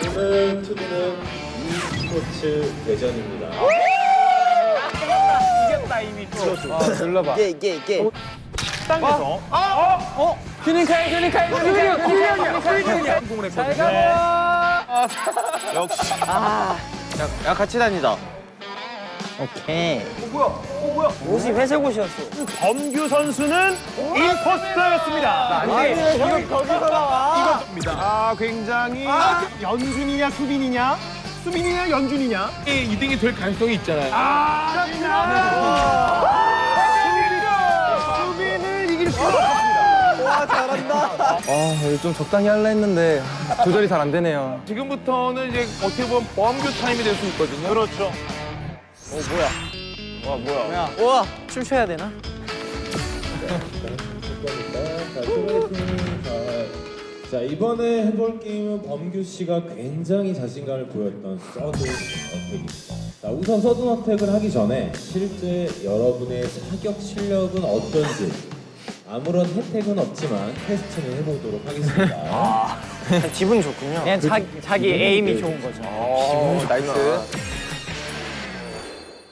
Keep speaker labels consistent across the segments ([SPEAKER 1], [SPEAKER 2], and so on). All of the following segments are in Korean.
[SPEAKER 1] 오늘 투비는 e스포츠 대전입니다.
[SPEAKER 2] 이겼다 이미.
[SPEAKER 3] 눌러봐.
[SPEAKER 4] 이게.
[SPEAKER 2] 땅에서.
[SPEAKER 3] 휴닝카이. 잘 가고.
[SPEAKER 4] 역시. 야 같이 다니자. 오케이.
[SPEAKER 2] 뭐야?
[SPEAKER 4] 옷이 회색 옷이었어.
[SPEAKER 2] 범규 선수는 임포스터였습니다.
[SPEAKER 4] 아니 거기서 나와.
[SPEAKER 2] 이겁니다. 굉장히 연준이냐 수빈이냐? 수빈이냐 연준이냐? 2등이 될 가능성이 있잖아요. 수빈을 이길 수 없습니다.
[SPEAKER 4] 와 잘한다.
[SPEAKER 3] 이거 좀 적당히 할라 했는데 조절이 잘 안 되네요.
[SPEAKER 2] 지금부터는 이제 어떻게 보면 범규 타임이 될 수 있거든요. 그렇죠.
[SPEAKER 4] 뭐야? 우와 춤춰야 되나?
[SPEAKER 1] 자, 이번에 해볼 게임은 범규 씨가 굉장히 자신감을 보였던 서든 어택입니다. 자, 우선 서든 어택을 하기 전에 실제 여러분의 사격 실력은 어떤지 아무런 혜택은 없지만 테스트는 해보도록 하겠습니다.
[SPEAKER 4] 기분 좋군요. 그냥 자기 에임이 좋은 거죠.
[SPEAKER 3] 나이스.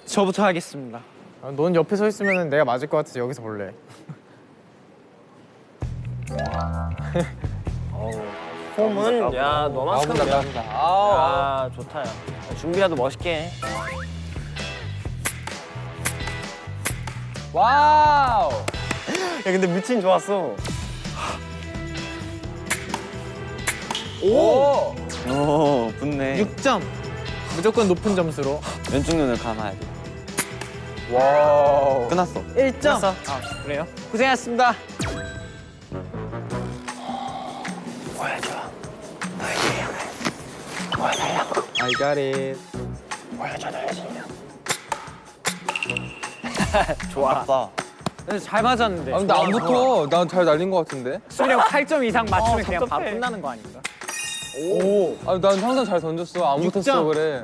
[SPEAKER 4] 저부터 하겠습니다.
[SPEAKER 3] 넌 옆에 서 있으면 내가 맞을 것 같아서 여기서 볼래.
[SPEAKER 4] 폼은 야 너만큼이야. 아 좋다 야. 준비라도 멋있게 해.
[SPEAKER 3] 와우.
[SPEAKER 4] 야 근데 루틴 좋았어.
[SPEAKER 3] 오.
[SPEAKER 4] 오 붙네.
[SPEAKER 3] 6점. 무조건 높은 점수로.
[SPEAKER 4] 왼쪽 눈을 감아야 돼.
[SPEAKER 3] 와우.
[SPEAKER 4] 끝났어.
[SPEAKER 3] 1점.
[SPEAKER 4] 끝났어.
[SPEAKER 3] 아 그래요? 고생하셨습니다.
[SPEAKER 4] 보여줘. 너의 실력을 보여달라고.
[SPEAKER 3] I got it.
[SPEAKER 4] 보여줘 너의 실력. 좋았어.
[SPEAKER 5] 잘 맞았는데.
[SPEAKER 3] 근데 안 붙어. 난 잘 날린 것 같은데.
[SPEAKER 5] 수령 8점 이상 맞추면 그냥 바로 끝나는 거 아닌가?
[SPEAKER 3] 오. 난 항상 잘 던졌어. 안 붙었어 그래.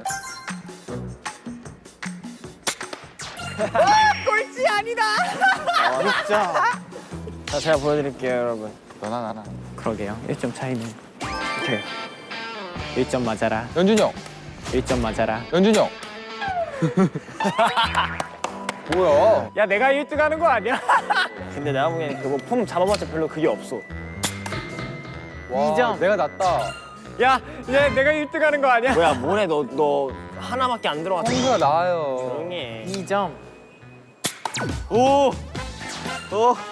[SPEAKER 5] 꼴찌 아니다.
[SPEAKER 4] 6점. 자 제가 보여드릴게요 여러분.
[SPEAKER 3] 너나 나나.
[SPEAKER 5] 그러게요. 1점 차이는. 오케이. 1점 맞아라.
[SPEAKER 3] 연준이 형.
[SPEAKER 5] 1점 맞아라.
[SPEAKER 3] 연준이 형. 뭐야?
[SPEAKER 5] 야 내가 1등 하는 거 아니야?
[SPEAKER 4] 근데 내가 보기엔 그거 폼 잡아봤자 별로 그게 없어.
[SPEAKER 3] 와,
[SPEAKER 5] 2점.
[SPEAKER 3] 내가 낫다.
[SPEAKER 5] 야 내가 1등 하는 거 아니야?
[SPEAKER 4] 뭐야 뭐래 너 하나밖에 안 들어갔잖아.
[SPEAKER 3] 형수가 나아요.
[SPEAKER 4] 조용히 해.
[SPEAKER 5] 2점.
[SPEAKER 4] 오.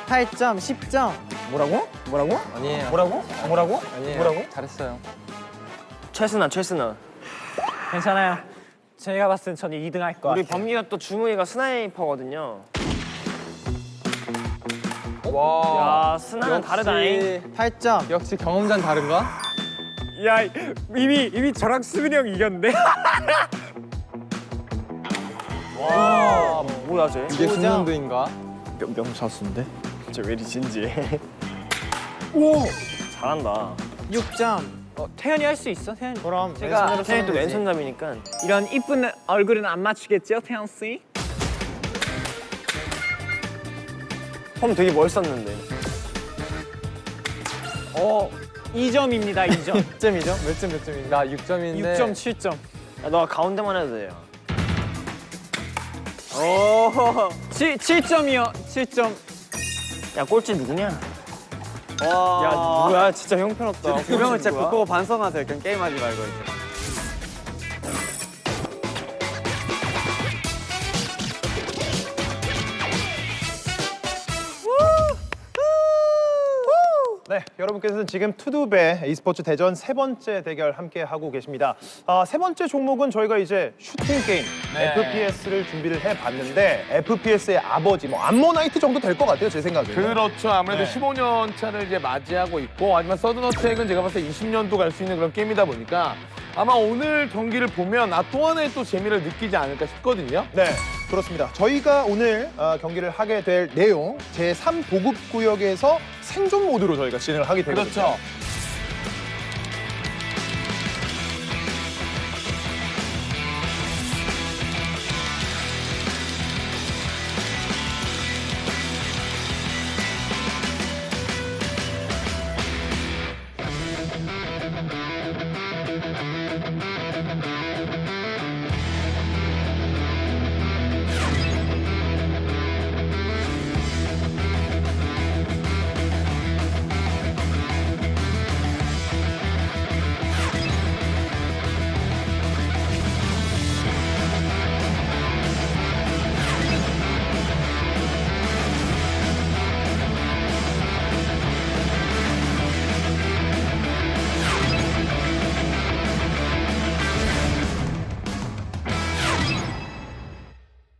[SPEAKER 5] 8점, 10점.
[SPEAKER 4] 뭐라고?
[SPEAKER 3] 아니에요.
[SPEAKER 4] 뭐라고?
[SPEAKER 3] 아니에요. 잘했어요.
[SPEAKER 4] 최순아.
[SPEAKER 5] 괜찮아요. 제가 봤을 땐 저는 2등 할 거
[SPEAKER 4] 우리
[SPEAKER 5] 같아요.
[SPEAKER 4] 범기가 또 주무이가 스나이퍼거든요.
[SPEAKER 3] 와.
[SPEAKER 4] 야 스나는 다르다잉.
[SPEAKER 5] 8점.
[SPEAKER 3] 역시 경험자는 다른가?
[SPEAKER 5] 야 이미 저랑 수빈이 형 이겼는데?
[SPEAKER 4] 와 뭐야 쟤?
[SPEAKER 3] 이게 승문도인가?
[SPEAKER 4] 명사수인데? 쟤 왜 이리 진지해? 오 잘한다.
[SPEAKER 5] 6점. 태연이 할 수 있어? 태연이. 그럼
[SPEAKER 4] 제가 쟤또 왼손잡이니까.
[SPEAKER 5] 이런 이쁜 얼굴은 안 맞추겠죠, 태연 씨?
[SPEAKER 4] 폼 되게 멋있었는데.
[SPEAKER 5] 2점입니다, 2점.
[SPEAKER 3] 몇 점이죠? 몇 점인가? 나 6점인데.
[SPEAKER 5] 6점, 7점.
[SPEAKER 4] 야 너가 가운데만 해도 돼요.
[SPEAKER 5] 오, 7점이요, 7점.
[SPEAKER 4] 야 꼴찌 누구냐? 야 뭐야 진짜 형편없다.
[SPEAKER 5] 두 명은 진짜
[SPEAKER 4] 누구야?
[SPEAKER 5] 그거 반성하세요. 그냥 게임하지 말고 이제.
[SPEAKER 2] 네, 여러분께서는 지금 투두배 e스포츠 대전 세 번째 대결 함께 하고 계십니다. 세 번째 종목은 저희가 이제 슈팅 게임 FPS를 준비를 해봤는데 FPS의 아버지, 뭐 암모나이트 정도 될 것 같아요, 제 생각에.
[SPEAKER 6] 그렇죠. 아무래도
[SPEAKER 2] 네.
[SPEAKER 6] 15년 차를 이제 맞이하고 있고, 하지만 서든어택은 제가 봤을 때 20년도 갈 수 있는 그런 게임이다 보니까 아마 오늘 경기를 보면 또 하나의 또 재미를 느끼지 않을까 싶거든요.
[SPEAKER 2] 네, 그렇습니다. 저희가 오늘 경기를 하게 될 내용 제3보급구역에서 생존 모드로 저희가 진행을 하게 되거든요.
[SPEAKER 6] 그렇죠.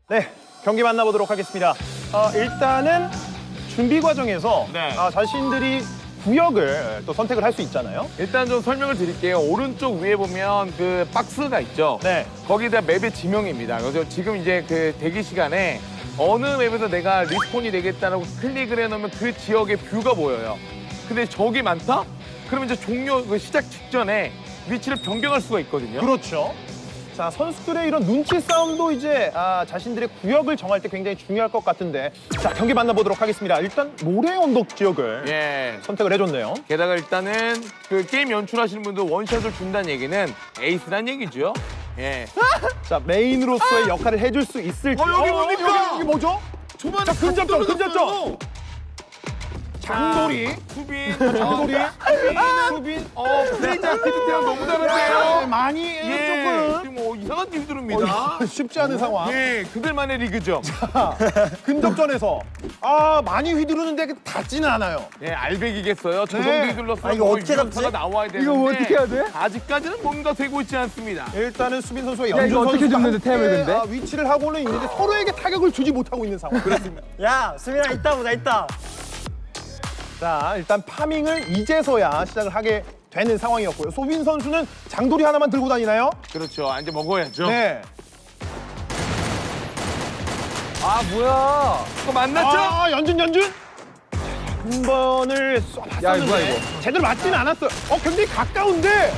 [SPEAKER 2] 네, 경기 만나보도록 하겠습니다. 일단은 준비 과정에서
[SPEAKER 6] 네.
[SPEAKER 2] 자신들이 구역을 또 선택을 할 수 있잖아요.
[SPEAKER 6] 일단 좀 설명을 드릴게요. 오른쪽 위에 보면 그 박스가 있죠.
[SPEAKER 2] 네.
[SPEAKER 6] 거기다 맵의 지명입니다. 그래서 지금 이제 그 대기 시간에 어느 맵에서 내가 리스폰이 되겠다라고 클릭을 해놓으면 그 지역의 뷰가 보여요. 근데 적이 많다? 그러면 이제 종료 그 시작 직전에 위치를 변경할 수가 있거든요.
[SPEAKER 2] 그렇죠. 자, 선수들의 이런 눈치 싸움도 이제 자신들의 구역을 정할 때 굉장히 중요할 것 같은데, 자, 경기 만나보도록 하겠습니다. 일단 모래 언덕 지역을
[SPEAKER 6] 예.
[SPEAKER 2] 선택을 해줬네요.
[SPEAKER 6] 게다가 일단은 그 게임 연출하시는 분도 원샷을 준다는 얘기는 에이스란 얘기죠. 예.
[SPEAKER 2] 자, 메인으로서의 역할을 해줄 수 있을지.
[SPEAKER 6] 여기 뭡니까?
[SPEAKER 2] 여기 뭐죠?
[SPEAKER 6] 초반에
[SPEAKER 2] 자, 근접점, 근접점. 장돌이.
[SPEAKER 6] 수빈.
[SPEAKER 2] 장돌이. 수빈.
[SPEAKER 6] 플레이자 헤드태양 너무 다른데요.
[SPEAKER 2] 많이
[SPEAKER 6] 예.
[SPEAKER 2] 조금
[SPEAKER 6] 지금 뭐 이상한 팀 들입니다.
[SPEAKER 2] 쉽지 않은 상황.
[SPEAKER 6] 예, 그들만의 리그죠.
[SPEAKER 2] 근접전에서 많이 휘두르는데 닿지는 않아요.
[SPEAKER 6] 예, 알백이겠어요. 저 정도
[SPEAKER 2] 네.
[SPEAKER 6] 휘둘렀으면
[SPEAKER 4] 이거 어떻게
[SPEAKER 6] 유효타가
[SPEAKER 4] 잡지?
[SPEAKER 6] 나와야 되는데
[SPEAKER 5] 이거 어떻게 해야 돼?
[SPEAKER 6] 아직까지는 뭔가 되고 있지 않습니다.
[SPEAKER 2] 일단은 수빈 선수와
[SPEAKER 5] 이거
[SPEAKER 2] 연준
[SPEAKER 5] 어떻게
[SPEAKER 2] 선수가
[SPEAKER 5] 줬는데, 탭을
[SPEAKER 2] 함께,
[SPEAKER 5] 근데?
[SPEAKER 2] 위치를 하고는 있는데 서로에게 타격을 주지 못하고 있는 상황. 그렇습니다.
[SPEAKER 4] 야, 수빈아 있다 보자 있다.
[SPEAKER 2] 자, 일단 파밍을 이제서야 시작을 하게 되는 상황이었고요. 소빈 선수는 장돌이 하나만 들고 다니나요?
[SPEAKER 6] 그렇죠. 이제 먹어야죠.
[SPEAKER 2] 네.
[SPEAKER 5] 아 뭐야?
[SPEAKER 6] 그거 만났죠?
[SPEAKER 2] 연준. 한 번을 쏴봤었는데
[SPEAKER 5] 야, 이거 뭐야, 이거?
[SPEAKER 2] 제대로 맞지는 않았어요. 굉장히 가까운데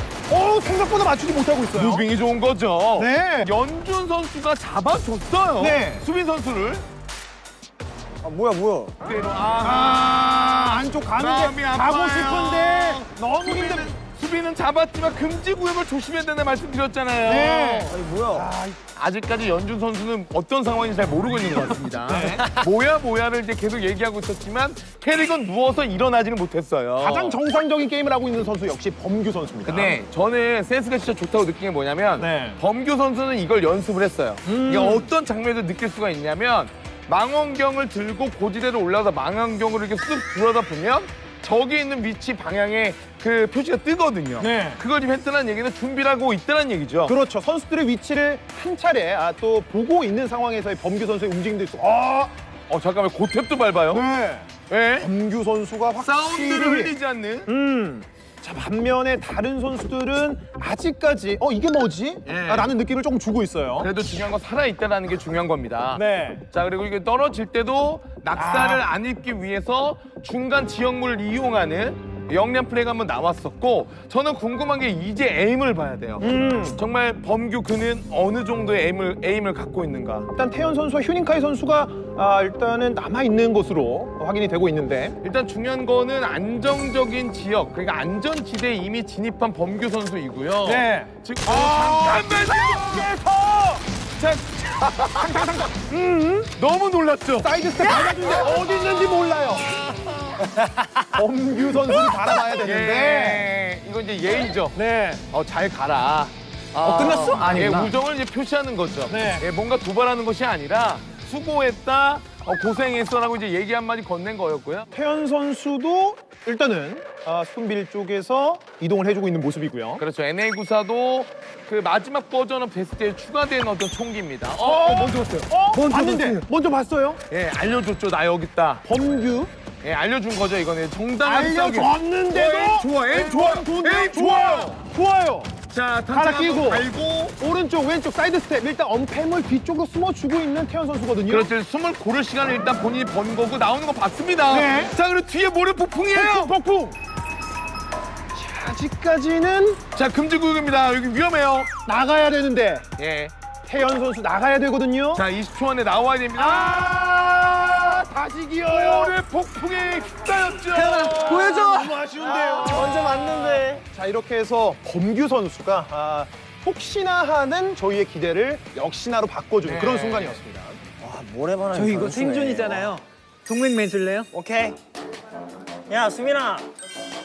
[SPEAKER 2] 생각보다 맞추지 못하고 있어요.
[SPEAKER 6] 무빙이 좋은 거죠.
[SPEAKER 2] 네.
[SPEAKER 6] 연준 선수가 잡아줬어요.
[SPEAKER 2] 네.
[SPEAKER 6] 수빈 선수를.
[SPEAKER 4] 뭐야.
[SPEAKER 6] 그대로
[SPEAKER 2] 안쪽 가는데
[SPEAKER 6] 마음이
[SPEAKER 2] 가고
[SPEAKER 6] 아파요.
[SPEAKER 2] 싶은데 너무 힘들.
[SPEAKER 6] 수빈은 잡았지만 금지 구역을 조심해야 된다 말씀드렸잖아요.
[SPEAKER 2] 네.
[SPEAKER 4] 아니 뭐야.
[SPEAKER 6] 아직까지 연준 선수는 어떤 상황인지 잘 모르고 있는 것 같습니다. 뭐야를 이제 계속 얘기하고 있었지만 캐릭은 누워서 일어나지는 못했어요.
[SPEAKER 2] 가장 정상적인 게임을 하고 있는 선수 역시 범규 선수입니다.
[SPEAKER 6] 근데 저는 센스가 진짜 좋다고 느낀 게 뭐냐면
[SPEAKER 2] 네.
[SPEAKER 6] 범규 선수는 이걸 연습을 했어요. 이게 어떤 장면에서 느낄 수가 있냐면 망원경을 들고 고지대로 올라가서 망원경으로 이렇게 쑥 들여다보면 저기 있는 위치 방향에 그 표시가 뜨거든요.
[SPEAKER 2] 네.
[SPEAKER 6] 그걸 지금 했다는 얘기는 준비를 하고 있다는 얘기죠.
[SPEAKER 2] 그렇죠. 선수들의 위치를 한 차례 또 보고 있는 상황에서의 범규 선수의 움직임도 있어.
[SPEAKER 6] 잠깐만 고탭도 밟아요.
[SPEAKER 2] 네.
[SPEAKER 6] 예?
[SPEAKER 2] 범규 선수가
[SPEAKER 6] 사운드를
[SPEAKER 2] 확실히
[SPEAKER 6] 흘리지 않는.
[SPEAKER 2] 자, 반면에 다른 선수들은 아직까지 이게 뭐지?
[SPEAKER 6] 예.
[SPEAKER 2] 라는 느낌을 조금 주고 있어요.
[SPEAKER 6] 그래도 중요한 건 살아있다는 게 중요한 겁니다.
[SPEAKER 2] 네.
[SPEAKER 6] 자, 그리고 이게 떨어질 때도 낙사를 안 입기 위해서 중간 지역물을 이용하는 영리한 플레이가 한번 나왔었고, 저는 궁금한 게 이제 에임을 봐야 돼요. 정말 범규 그는 어느 정도의 에임을 갖고 있는가.
[SPEAKER 2] 일단 태연 선수와 휴닝카이 선수가 일단은 남아있는 것으로 확인이 되고 있는데
[SPEAKER 6] 일단 중요한 거는 안정적인 지역, 그러니까 안전지대에 이미 진입한 범규 선수이고요.
[SPEAKER 2] 네.
[SPEAKER 6] 지금 잠깐만요. 자, 너무 놀랐죠?
[SPEAKER 2] 사이드 스텝 밟아주는데 어디 있는지 몰라요. 범규 선수를 바라봐야 되는데
[SPEAKER 6] 이건 이제 예의죠.
[SPEAKER 2] 네.
[SPEAKER 6] 잘 가라.
[SPEAKER 4] 끝났어? 아니구나.
[SPEAKER 6] 우정을 이제 표시하는 거죠.
[SPEAKER 2] 네.
[SPEAKER 6] 뭔가 도발하는 것이 아니라 수고했다, 고생했어라고 이제 얘기 한마디 건넨 거였고요.
[SPEAKER 2] 태연 선수도 일단은 스톤빌 쪽에서 이동을 해주고 있는 모습이고요.
[SPEAKER 6] 그렇죠. NA94도 그 마지막 버전업 베스트에 추가된 어떤 총기입니다.
[SPEAKER 2] 먼저 봤어요. 봤는데 먼저 봤어요.
[SPEAKER 6] 예, 알려줬죠. 나 여기 있다.
[SPEAKER 2] 범규
[SPEAKER 6] 예, 알려준 거죠. 이거는 정당한 싸움이.
[SPEAKER 2] 알려줬는데도
[SPEAKER 6] 좋아, 에임 좋아요.
[SPEAKER 2] 좋아요.
[SPEAKER 6] 자,
[SPEAKER 2] 갈아 끼고.
[SPEAKER 6] 갈고.
[SPEAKER 2] 오른쪽 왼쪽 사이드 스텝 일단 언패물 뒤쪽으로 숨어주고 있는 태연 선수거든요.
[SPEAKER 6] 그렇죠. 숨을 고를 시간을 일단 본인이 번 거고 나오는 거 봤습니다.
[SPEAKER 2] 네.
[SPEAKER 6] 자, 그리고 뒤에 모래 폭풍이에요.
[SPEAKER 2] 폭풍. 자, 아직까지는
[SPEAKER 6] 자, 금지구역입니다. 여기 위험해요.
[SPEAKER 2] 나가야 되는데
[SPEAKER 6] 예.
[SPEAKER 2] 태연 선수 나가야 되거든요.
[SPEAKER 6] 자, 20초 안에 나와야 됩니다.
[SPEAKER 2] 다시 기어요.
[SPEAKER 6] 모래 폭풍에 휩싸였죠.
[SPEAKER 2] 보여줘. 너무 아쉬운데요.
[SPEAKER 4] 먼저 맞는데.
[SPEAKER 2] 자, 이렇게 해서 범규 선수가 혹시나 하는 저희의 기대를 역시나로 바꿔주는
[SPEAKER 6] 네.
[SPEAKER 2] 그런 순간이었습니다.
[SPEAKER 4] 와, 모래바람이
[SPEAKER 5] 저희 이거
[SPEAKER 4] 변수네.
[SPEAKER 5] 생존이잖아요. 동맹 맺을래요?
[SPEAKER 4] 오케이. 야, 수민아.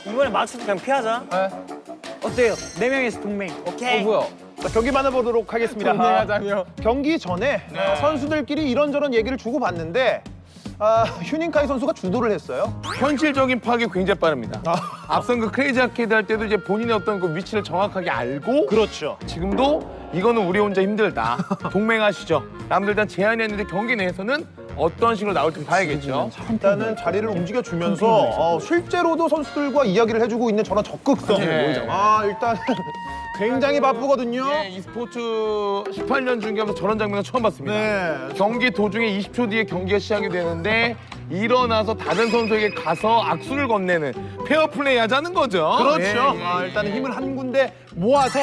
[SPEAKER 4] 이번에 맞춰도 그냥 피하자.
[SPEAKER 5] 어때요? 4명에서 동맹.
[SPEAKER 4] 오케이.
[SPEAKER 3] 뭐야?
[SPEAKER 2] 자, 경기 만나보도록 하겠습니다.
[SPEAKER 3] 동맹하자며.
[SPEAKER 2] 경기 전에 선수들끼리 이런저런 얘기를 주고받는데 휴닝카이 선수가 주도를 했어요.
[SPEAKER 6] 현실적인 파악이 굉장히 빠릅니다. 앞선 그 크레이지 아케이드 할 때도 이제 본인의 어떤 그 위치를 정확하게 알고
[SPEAKER 2] 그렇죠.
[SPEAKER 6] 지금도 이거는 우리 혼자 힘들다. 동맹하시죠. 남들 일단 제안했는데 경기 내에서는 어떤 식으로 나올지 봐야겠죠.
[SPEAKER 2] 일단은 자리를 움직여주면서 실제로도 선수들과 이야기를 해주고 있는 저런 적극성.
[SPEAKER 6] 네.
[SPEAKER 2] 일단 굉장히 바쁘거든요.
[SPEAKER 6] 네, e스포츠 18년 중계하면서 저런 장면을 처음 봤습니다.
[SPEAKER 2] 네.
[SPEAKER 6] 경기 도중에 20초 뒤에 경기가 시작이 되는데 일어나서 다른 선수에게 가서 악수를 건네는 페어플레이 하자는 거죠.
[SPEAKER 2] 그렇죠.
[SPEAKER 6] 예.
[SPEAKER 2] 일단은 힘을 한 군데 모아서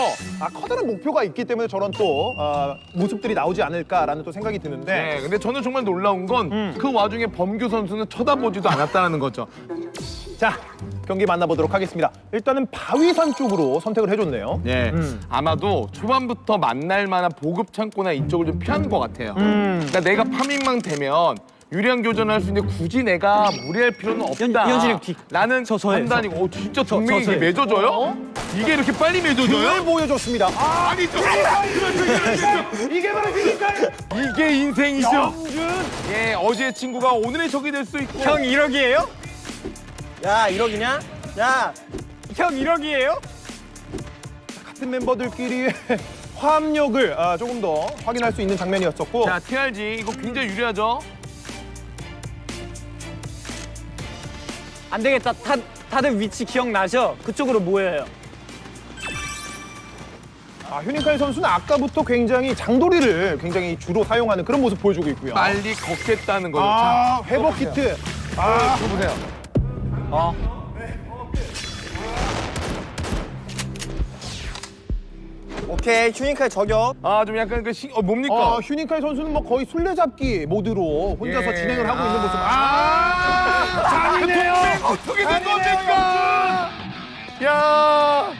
[SPEAKER 2] 커다란 목표가 있기 때문에 저런 또 모습들이 나오지 않을까라는 또 생각이 드는데
[SPEAKER 6] 네, 근데 저는 정말 놀라운 건 그 와중에 범규 선수는 쳐다보지도 않았다는 거죠.
[SPEAKER 2] 자, 경기 만나보도록 하겠습니다. 일단은 바위산 쪽으로 선택을 해줬네요.
[SPEAKER 6] 예, 아마도 초반부터 만날 만한 보급 창고나 이쪽을 좀 피하는 것 같아요. 그러니까 내가 파밍만 되면 유리한 교전을 할 수 있는데 굳이 내가 무리할 필요는 없다.
[SPEAKER 5] 이현진이 뒤.
[SPEAKER 6] 라는
[SPEAKER 5] 저예요,
[SPEAKER 6] 판단이고, 진짜 동맹이 이게
[SPEAKER 5] 저예요.
[SPEAKER 6] 맺어져요? 이게 이렇게 빨리 맺어져요?
[SPEAKER 2] 등을 보여줬습니다.
[SPEAKER 6] 아니,
[SPEAKER 2] 이게 바로 휴닝카이.
[SPEAKER 6] 이게 인생이죠.
[SPEAKER 2] 영준.
[SPEAKER 6] 예, 어제의 친구가 오늘의 적이 될 수 있고.
[SPEAKER 5] 형 1억이에요?
[SPEAKER 4] 야, 1억이냐? 야,
[SPEAKER 5] 형 1억이에요?
[SPEAKER 2] 같은 멤버들끼리의 화합력을 조금 더 확인할 수 있는 장면이었었고
[SPEAKER 6] 자, TRG 이거 굉장히 유리하죠?
[SPEAKER 5] 안 되겠다. 다들 위치 기억나죠? 그쪽으로 모여요.
[SPEAKER 2] 휴닝카이 선수는 아까부터 굉장히 장도리를 굉장히 주로 사용하는 그런 모습 보여주고 있고요.
[SPEAKER 6] 빨리 걷겠다는 거죠.
[SPEAKER 2] 회복 키트.
[SPEAKER 6] 이거 보세요.
[SPEAKER 4] 오케이. 휴닝카이 저격.
[SPEAKER 6] 좀 약간 그 뭡니까?
[SPEAKER 2] 휴닝카이 선수는 뭐 거의 술래잡기 모드로 혼자서
[SPEAKER 6] 예.
[SPEAKER 2] 진행을 하고 있는 모습.
[SPEAKER 6] 잔이네요. 어떻게 된 겁니까? 야,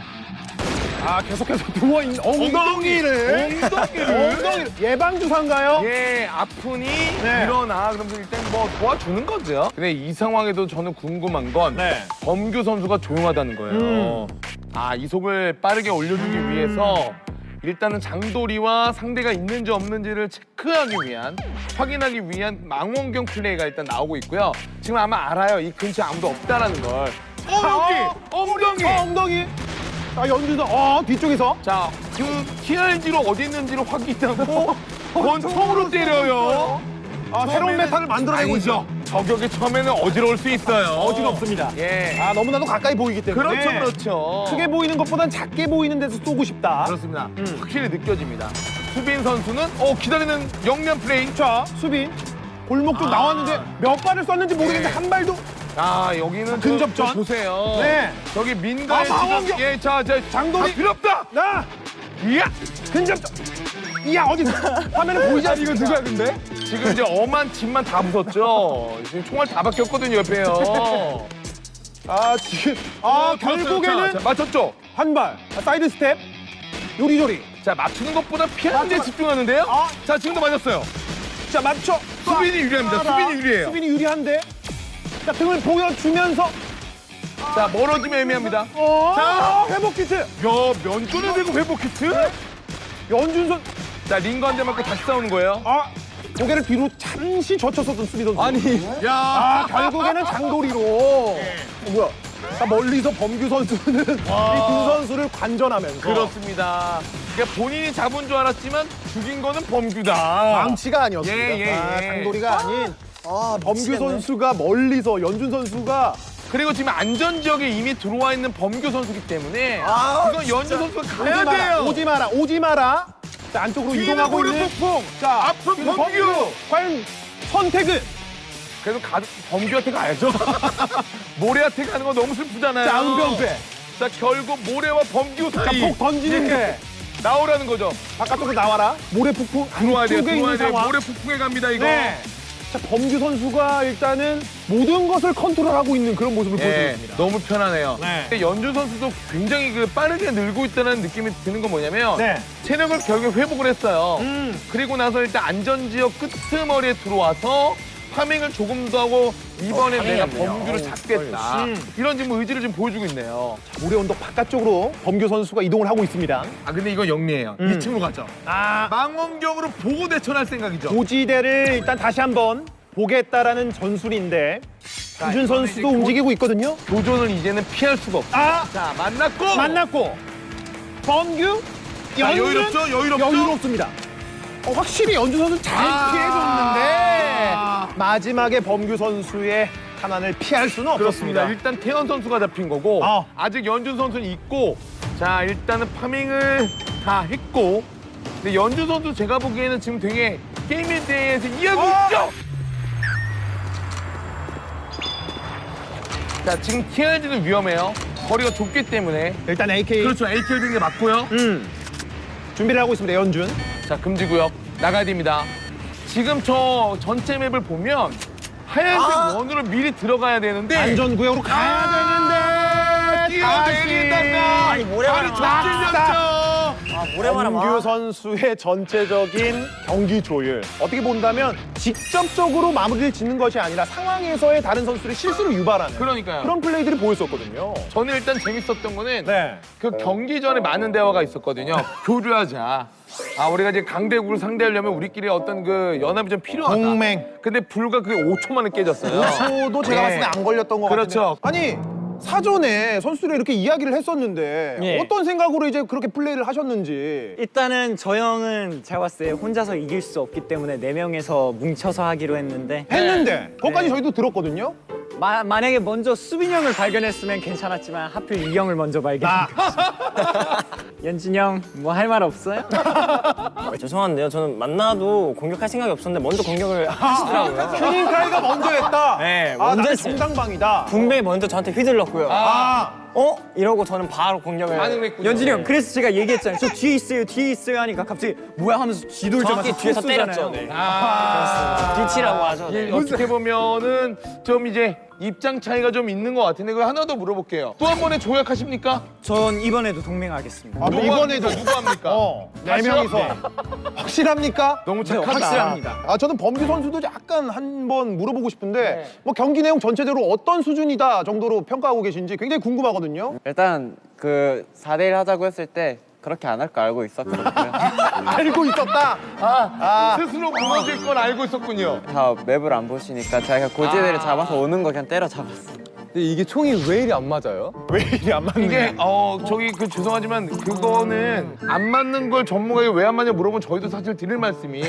[SPEAKER 2] 계속해서 누워있는 엉덩이를 예방주사인가요?
[SPEAKER 6] 예, 아프니
[SPEAKER 2] 네.
[SPEAKER 6] 일어나. 그러면서 일단 뭐 도와주는 거죠. 근데 이 상황에도 저는 궁금한 건
[SPEAKER 2] 네.
[SPEAKER 6] 범규 선수가 조용하다는 거예요. 이 속을 빠르게 올려주기 위해서 일단은 장도리와 상대가 있는지 없는지를 체크하기 위한, 확인하기 위한 망원경 플레이가 일단 나오고 있고요. 지금 아마 알아요. 이 근처에 아무도 없다라는 걸. 여기! 엉덩이!
[SPEAKER 2] 엉덩이. 연주선. 뒤쪽에서.
[SPEAKER 6] 자, 그 TRG로 어디 있는지를 확인하고 권총으로 때려요.
[SPEAKER 2] 새로운 메타를 만들어내고 있죠.
[SPEAKER 6] 저격이 처음에는 어지러울 수 있어요.
[SPEAKER 2] 어지럽습니다.
[SPEAKER 6] 예.
[SPEAKER 2] 너무나도 가까이 보이기 때문에.
[SPEAKER 6] 그렇죠.
[SPEAKER 2] 크게 보이는 것보단 작게 보이는 데서 쏘고 싶다.
[SPEAKER 6] 그렇습니다. 확실히 느껴집니다. 수빈 선수는 기다리는 영리한 플레이.
[SPEAKER 2] 자, 수빈. 골목 쪽 나왔는데 몇 발을 쐈는지 모르겠는데
[SPEAKER 6] 네.
[SPEAKER 2] 한 발도.
[SPEAKER 6] 여기는
[SPEAKER 2] 근접전.
[SPEAKER 6] 저 보세요.
[SPEAKER 2] 네.
[SPEAKER 6] 저기 민가의
[SPEAKER 2] 망원경.
[SPEAKER 6] 지금
[SPEAKER 2] 장도리.
[SPEAKER 6] 필요 없다. 이야.
[SPEAKER 2] 근접전. 이야, 어디 화면에 보이지 않습니까?
[SPEAKER 6] 이거 누가 근데? 지금 이제 엄한 집만 다 부쉈죠. 지금 총알 다 박혔거든요, 옆에요.
[SPEAKER 2] 지금
[SPEAKER 6] 자,
[SPEAKER 2] 결국에는
[SPEAKER 6] 맞췄죠?
[SPEAKER 2] 한 발. 사이드 스텝. 요리조리.
[SPEAKER 6] 자, 맞추는 것보다 피하는 데 집중하는데요? 자, 지금도 맞았어요.
[SPEAKER 2] 자, 맞춰.
[SPEAKER 6] 수빈이 유리합니다. 수빈이 유리해요.
[SPEAKER 2] 수빈이 유리한데. 자, 등을 보여주면서.
[SPEAKER 6] 자, 멀어지면 애매합니다.
[SPEAKER 2] 자, 회복 키트.
[SPEAKER 6] 야, 면전에 대고 회복 키트?
[SPEAKER 2] 연준선.
[SPEAKER 6] 자, 링거 한 대 맞고 다시 싸우는 거예요.
[SPEAKER 2] 고개를 뒤로 잠시 젖혔었던 수비 선수.
[SPEAKER 6] 야,
[SPEAKER 2] 결국에는 장도리로. 뭐야? 멀리서 범규 선수는 이 두 선수를 관전하면서.
[SPEAKER 6] 그렇습니다. 그러니까 본인이 잡은 줄 알았지만 죽인 거는 범규다.
[SPEAKER 2] 망치가 아니었습니다.
[SPEAKER 6] 예.
[SPEAKER 2] 장도리가 아닌 범규 선수가 멀리서 연준 선수가
[SPEAKER 6] 그리고 지금 안전 지역에 이미 들어와 있는 범규 선수기 때문에 이건 연주 선수가 가야
[SPEAKER 2] 오지 마라,
[SPEAKER 6] 돼요.
[SPEAKER 2] 오지 마라, 오지 마라. 자, 안쪽으로 이동하고
[SPEAKER 6] 모래
[SPEAKER 2] 있는.
[SPEAKER 6] 폭풍.
[SPEAKER 2] 자,
[SPEAKER 6] 아픈
[SPEAKER 2] 지금
[SPEAKER 6] 범규.
[SPEAKER 2] 과연 선택은?
[SPEAKER 6] 그래도 범규한테 가야죠. 모래한테 가는 거 너무 슬프잖아요.
[SPEAKER 2] 자, 은병패.
[SPEAKER 6] 자, 결국 모래와 범규
[SPEAKER 2] 자,
[SPEAKER 6] 사이
[SPEAKER 2] 폭 던지는데
[SPEAKER 6] 나오라는 거죠.
[SPEAKER 2] 바깥쪽으로 나와라. 모래 폭풍
[SPEAKER 6] 들어와야 돼요.
[SPEAKER 2] 안쪽에 있는
[SPEAKER 6] 들어와야 돼요.
[SPEAKER 2] 상황.
[SPEAKER 6] 모래 폭풍에 갑니다, 이거.
[SPEAKER 2] 네. 자, 범규 선수가 일단은 모든 것을 컨트롤하고 있는 그런 모습을 보여주고
[SPEAKER 6] 예,
[SPEAKER 2] 있습니다.
[SPEAKER 6] 너무 편하네요.
[SPEAKER 2] 네.
[SPEAKER 6] 근데 연준 선수도 굉장히 빠르게 늘고 있다는 느낌이 드는 건 뭐냐면
[SPEAKER 2] 네.
[SPEAKER 6] 체력을 결국 회복을 했어요. 그리고 나서 일단 안전지역 끄트머리에 들어와서 파밍을 조금 더 하고 이번에 내가 범규를 잡겠다. 이런 지금 의지를 좀 보여주고 있네요.
[SPEAKER 2] 모래 언덕 바깥쪽으로 범규 선수가 이동을 하고 있습니다.
[SPEAKER 6] 아 근데 이건 영리해요. 2층으로 가죠.
[SPEAKER 2] 아,
[SPEAKER 6] 망원경으로 보고 대처할 생각이죠.
[SPEAKER 2] 고지대를 일단 다시 한번 보겠다라는 전술인데 유준 선수도 움직이고 있거든요.
[SPEAKER 6] 교전을 이제는 피할 수가 없어.
[SPEAKER 2] 아,
[SPEAKER 6] 자 만났고
[SPEAKER 2] 만났고 범규
[SPEAKER 6] 자,
[SPEAKER 2] 연준
[SPEAKER 6] 여유롭죠? 여유롭죠?
[SPEAKER 2] 여유롭습니다. 확실히 연준 선수 잘 피해줬는데 마지막에 범규 선수의 탄환을 피할 수는
[SPEAKER 6] 그렇습니다.
[SPEAKER 2] 없었습니다.
[SPEAKER 6] 일단 태연 선수가 잡힌 거고 아직 연준 선수는 있고 자 일단은 파밍을 다 했고 근데 연준 선수 제가 보기에는 지금 되게 게임에 대해서 이해하고 있죠? 자 지금 TRG는 위험해요. 거리가 좁기 때문에
[SPEAKER 2] 일단 AK
[SPEAKER 6] 그렇죠. AKB가 맞고요.
[SPEAKER 2] 준비를 하고 있습니다. 연준.
[SPEAKER 6] 자 금지구역 나가야 됩니다. 지금 저 전체 맵을 보면 하얀색 원으로 미리 들어가야 되는데
[SPEAKER 2] 안전구역으로 가야 되는데
[SPEAKER 6] 뛰어내린다.
[SPEAKER 4] 아니, 모래바람.
[SPEAKER 6] 적질렸죠.
[SPEAKER 4] 모래바람.
[SPEAKER 2] 범규 선수의 전체적인 경기 조율 어떻게 본다면 직접적으로 마무리를 짓는 것이 아니라 상황에서의 다른 선수들의 실수를 유발하는
[SPEAKER 6] 그러니까요.
[SPEAKER 2] 그런 플레이들이 보였었거든요.
[SPEAKER 6] 저는 일단 재밌었던 거는
[SPEAKER 2] 네.
[SPEAKER 6] 그 경기 전에 많은 대화가 있었거든요. 교류하자. 아 우리가 이제 강대국을 상대하려면 우리끼리 어떤 그 연합이 좀 필요하다.
[SPEAKER 2] 동맹.
[SPEAKER 6] 근데 불과 그게 5초 만에 깨졌어요.
[SPEAKER 2] 5초도 제가
[SPEAKER 6] 네.
[SPEAKER 2] 봤을 때 안 걸렸던 것
[SPEAKER 6] 그렇죠.
[SPEAKER 2] 같은데. 아니 사전에 선수들이 이렇게 이야기를 했었는데
[SPEAKER 5] 예.
[SPEAKER 2] 어떤 생각으로 이제 그렇게 플레이를 하셨는지.
[SPEAKER 5] 일단은 저 형은 제가 봤을 때 혼자서 이길 수 없기 때문에 4명에서 뭉쳐서 하기로 했는데
[SPEAKER 2] 했는데 그것까지
[SPEAKER 5] 네.
[SPEAKER 2] 저희도 들었거든요.
[SPEAKER 5] 만약에 먼저 수빈 형을 발견했으면 괜찮았지만 하필 이 형을 먼저 발견했어요. 연진 형 뭐 할 말 없어요?
[SPEAKER 4] 죄송한데요. 저는 만나도 공격할 생각이 없었는데 먼저 공격을 하시더라고요.
[SPEAKER 2] 휴닝카이가 먼저 했다.
[SPEAKER 4] 네,
[SPEAKER 2] 아,
[SPEAKER 4] 먼저
[SPEAKER 2] 나는
[SPEAKER 4] 했어요.
[SPEAKER 2] 정당방이다.
[SPEAKER 4] 분명히 먼저 저한테 휘둘렀고요. 이러고 저는 바로 공격을.
[SPEAKER 6] 반응을 했군요.
[SPEAKER 5] 연진이 형 그래서 제가 얘기했잖아요. 저 뒤에 있어요 하니까 갑자기 뭐야 하면서 뒤돌자마자
[SPEAKER 4] 정확히 뒤에서 때렸죠. 네. 뒤치라고 하죠. 네.
[SPEAKER 6] 어떻게 보면은 좀 이제 입장 차이가 좀 있는 것 같은데 그거 하나 더 물어볼게요. 또 한 번에 조약하십니까?
[SPEAKER 5] 전 이번에도 동맹하겠습니다.
[SPEAKER 2] 아,
[SPEAKER 6] 누구
[SPEAKER 2] 이번에도
[SPEAKER 6] 합니까? 누구 합니까?
[SPEAKER 2] 네
[SPEAKER 6] 다시요?
[SPEAKER 2] 명이서 확실합니까?
[SPEAKER 6] 너무 착하다.
[SPEAKER 5] 확실합니다.
[SPEAKER 2] 아 저는 범규 선수도 약간 한번 물어보고 싶은데 뭐 경기 내용 전체적으로 어떤 수준이다 정도로 평가하고 계신지 굉장히 궁금하거든요.
[SPEAKER 3] 일단 그 4대1 하자고 했을 때 그렇게 안 할 거 알고 있었거든요.
[SPEAKER 2] 알고 있었다.
[SPEAKER 6] 스스로 무너질 건 알고 있었군요.
[SPEAKER 3] 다 맵을 안 보시니까 제가 고지대를 잡아서 오는 거 그냥 때려 잡았어요.
[SPEAKER 7] 근데 이게 총이 왜 이리 안 맞아요?
[SPEAKER 2] 왜 이리 안 맞는
[SPEAKER 6] 이게
[SPEAKER 2] 거야?
[SPEAKER 6] 저기 그 죄송하지만 그거는 안 맞는 걸 전문가에게 왜 안 맞냐 물어보면 저희도 사실 드릴 말씀이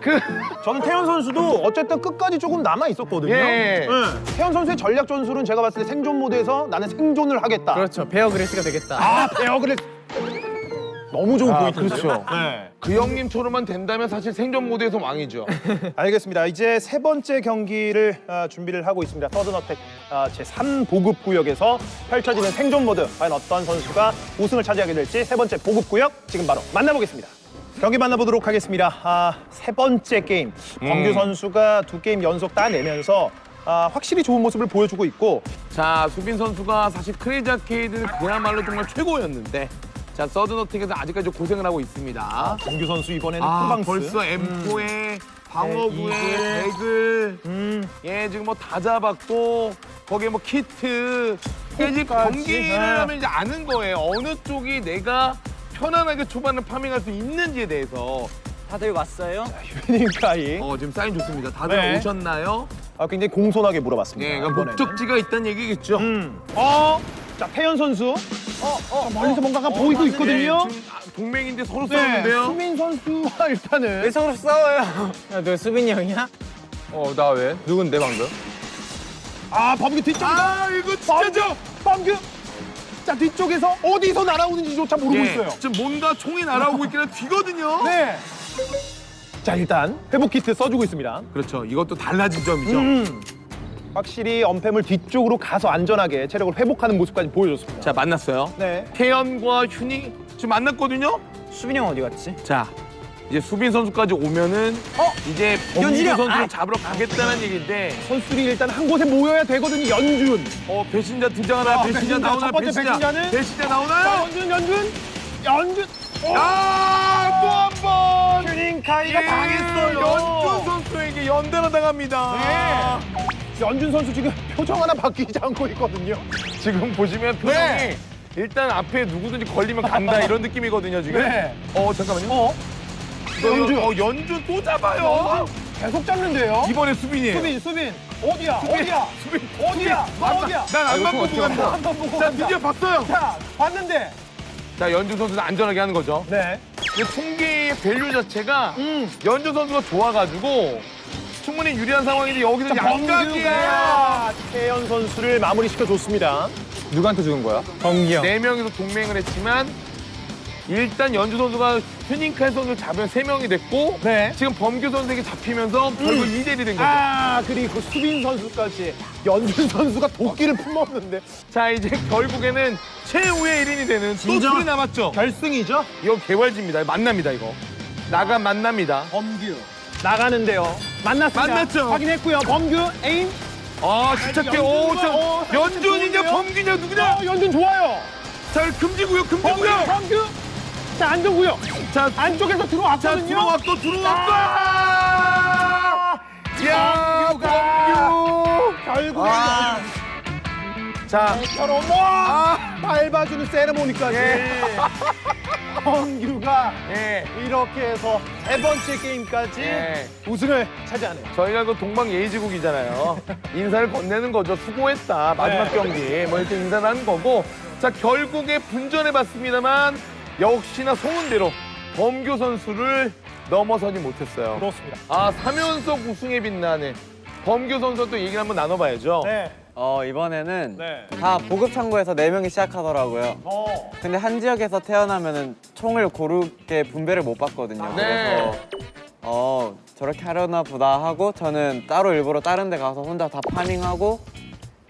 [SPEAKER 6] 그
[SPEAKER 2] 저는 태현 선수도 어쨌든 끝까지 조금 남아 있었거든요.
[SPEAKER 6] 예.
[SPEAKER 2] 태현 선수의 전략 전술은 제가 봤을 때 생존 모드에서 나는 생존을 하겠다.
[SPEAKER 5] 그렇죠. 베어 그리스가 되겠다.
[SPEAKER 2] 아 베어그릴 너무 좋은 포인트죠.
[SPEAKER 6] 그렇죠.
[SPEAKER 2] 네.
[SPEAKER 6] 그 형님처럼만 된다면 사실 생존 모드에서 왕이죠.
[SPEAKER 2] 알겠습니다. 이제 세 번째 경기를 준비를 하고 있습니다. 서든어택 제3 보급 구역에서 펼쳐지는 생존 모드. 과연 어떤 선수가 우승을 차지하게 될지 세 번째 보급 구역 지금 바로 만나보겠습니다. 경기 만나보도록 하겠습니다. 세 번째 게임. 범규 선수가 2게임 연속 따내면서 확실히 좋은 모습을 보여주고 있고
[SPEAKER 6] 자, 수빈 선수가 사실 크레이지 아케이드는 그야말로 정말 최고였는데 자, 서든어택에서 아직까지 고생을 하고 있습니다.
[SPEAKER 2] 범규 선수 이번에는
[SPEAKER 6] 아,
[SPEAKER 2] 프방스.
[SPEAKER 6] 벌써 M4에 방어구에 백을 예, 지금 뭐 다 잡았고 거기에 뭐 키트 이게 이제 경기를 하면 이제 아는 거예요. 어느 쪽이 내가 편안하게 초반을 파밍할 수 있는지에 대해서
[SPEAKER 5] 다들 왔어요?
[SPEAKER 2] 휴닝카이.
[SPEAKER 6] 지금 사인 좋습니다. 다들
[SPEAKER 2] 네.
[SPEAKER 6] 오셨나요?
[SPEAKER 2] 굉장히 공손하게 물어봤습니다.
[SPEAKER 6] 예, 그러니까
[SPEAKER 2] 이번에는.
[SPEAKER 6] 목적지가 있다는 얘기겠죠.
[SPEAKER 2] 자, 태현 선수. 자, 멀리서 뭔가가 보이고 있거든요.
[SPEAKER 6] 네, 지금 동맹인데 서로
[SPEAKER 2] 네,
[SPEAKER 6] 싸우는데요.
[SPEAKER 2] 수민 선수와 일단은
[SPEAKER 5] 왜 서로 싸워요? 야, 너 수빈이 형이야?
[SPEAKER 7] 나 왜? 누군데 방금?
[SPEAKER 2] 범규 뒤쪽에서
[SPEAKER 6] 이거 진짜죠?
[SPEAKER 2] 범규 자 뒤쪽에서 어디서 날아오는지조차 모르고
[SPEAKER 6] 예,
[SPEAKER 2] 있어요.
[SPEAKER 6] 지금 뭔가 총이 날아오고 있긴 한데 뒤거든요.
[SPEAKER 2] 네. 자 일단 회복 키트 써주고 있습니다.
[SPEAKER 6] 그렇죠. 이것도 달라진 점이죠.
[SPEAKER 2] 확실히 언팸을 뒤쪽으로 가서 안전하게 체력을 회복하는 모습까지 보여줬습니다.
[SPEAKER 6] 자, 만났어요.
[SPEAKER 2] 네.
[SPEAKER 6] 태연과 휴닝 지금 만났거든요.
[SPEAKER 5] 수빈이 형 어디 갔지?
[SPEAKER 6] 자, 이제 수빈 선수까지 오면은 이제 범규
[SPEAKER 5] 연준이요?
[SPEAKER 6] 선수를 잡으러 가겠다는 얘기인데
[SPEAKER 2] 선수들이 일단 한 곳에 모여야 되거든요. 연준.
[SPEAKER 6] 배신자 등장하나? 배신자
[SPEAKER 2] 배신자,
[SPEAKER 6] 나오나?
[SPEAKER 2] 첫 번째 배신자는?
[SPEAKER 6] 배신자
[SPEAKER 2] 자,
[SPEAKER 6] 나오나요?
[SPEAKER 2] 연준.
[SPEAKER 6] 또 한 번!
[SPEAKER 2] 휴닝카이가 당했어요.
[SPEAKER 6] 연준 선수에게 연달아 당합니다.
[SPEAKER 2] 네. 연준 선수 지금 표정 하나 바뀌지 않고 있거든요.
[SPEAKER 6] 지금 보시면 표정이
[SPEAKER 2] 네.
[SPEAKER 6] 일단 앞에 누구든지 걸리면 간다 이런 느낌이거든요, 지금.
[SPEAKER 2] 네.
[SPEAKER 6] 잠깐만요.
[SPEAKER 2] 연준.
[SPEAKER 6] 연준 또 잡아요.
[SPEAKER 2] 계속 잡는데요.
[SPEAKER 6] 이번에 수빈이에요.
[SPEAKER 2] 수빈. 어디야?
[SPEAKER 6] 수빈.
[SPEAKER 2] 어디야? 너 어디야?
[SPEAKER 6] 난 안만 보고 간다.
[SPEAKER 2] 한번 보고
[SPEAKER 6] 자,
[SPEAKER 2] 간다.
[SPEAKER 6] 드디어 봤어요.
[SPEAKER 2] 자, 봤는데.
[SPEAKER 6] 자, 연준 선수는 안전하게 하는 거죠.
[SPEAKER 2] 네.
[SPEAKER 6] 근데 총기의 밸류 자체가 연준 선수가 좋아가지고 충분히 유리한 상황인데 여기서 양각이에요.
[SPEAKER 2] 범규가 태연 선수를 마무리시켜줬습니다.
[SPEAKER 7] 누구한테 죽은 거야?
[SPEAKER 5] 범규 형.
[SPEAKER 6] 4명이서 동맹을 했지만 일단 연준 선수가 휴닝칼 선수를 잡으면 3명이 됐고
[SPEAKER 2] 네.
[SPEAKER 6] 지금 범규 선수에게 잡히면서 결국 2대1이 된 거죠.
[SPEAKER 2] 그리고 수빈 선수까지. 연준 선수가 도끼를 품었는데.
[SPEAKER 6] 자, 이제 결국에는 최후의 1인이 되는 또
[SPEAKER 2] 진짜?
[SPEAKER 6] 둘이 남았죠.
[SPEAKER 2] 결승이죠?
[SPEAKER 6] 이거 개활지입니다. 만납니다, 이거. 만납니다.
[SPEAKER 2] 범규. 나가는데요. 만났습니다.
[SPEAKER 6] 만났죠?
[SPEAKER 2] 확인했고요. 범규, 에임.
[SPEAKER 6] 침착해.
[SPEAKER 2] 연준이가,
[SPEAKER 6] 연준이냐,
[SPEAKER 2] 좋은데요?
[SPEAKER 6] 범규냐, 누구냐?
[SPEAKER 2] 연준 좋아요.
[SPEAKER 6] 자, 금지구요.
[SPEAKER 2] 범규. 자, 안정구요.
[SPEAKER 6] 자,
[SPEAKER 2] 안쪽에서
[SPEAKER 6] 자,
[SPEAKER 2] 들어왔거든요.
[SPEAKER 6] 들어왔고. 야, 범규.
[SPEAKER 2] 결국에
[SPEAKER 6] 자,
[SPEAKER 2] 저런 밟아주는 세레모니까지. 범규가
[SPEAKER 6] 예.
[SPEAKER 2] 이렇게 해서 3번째 게임까지
[SPEAKER 6] 예.
[SPEAKER 2] 우승을 차지하네요.
[SPEAKER 6] 저희가 그 동방 예의지국이잖아요. 인사를 건네는 거죠. 수고했다. 마지막
[SPEAKER 2] 네.
[SPEAKER 6] 경기. 뭐 이렇게 인사를 하는 거고. 자, 결국에 분전해봤습니다만 역시나 소문대로 범규 선수를 넘어서지 못했어요.
[SPEAKER 2] 그렇습니다.
[SPEAKER 6] 3연속 우승에 빛나는 범규 선수 또 얘기를 한번 나눠봐야죠.
[SPEAKER 2] 네.
[SPEAKER 3] 이번에는
[SPEAKER 2] 네.
[SPEAKER 3] 다 보급 창고에서 4명이 시작하더라고요. 근데 한 지역에서 태어나면은 총을 고르게 분배를 못 받거든요.
[SPEAKER 6] 네.
[SPEAKER 3] 그래서 저렇게 하려나 보다 하고 저는 따로 일부러 다른 데 가서 혼자 다 파밍하고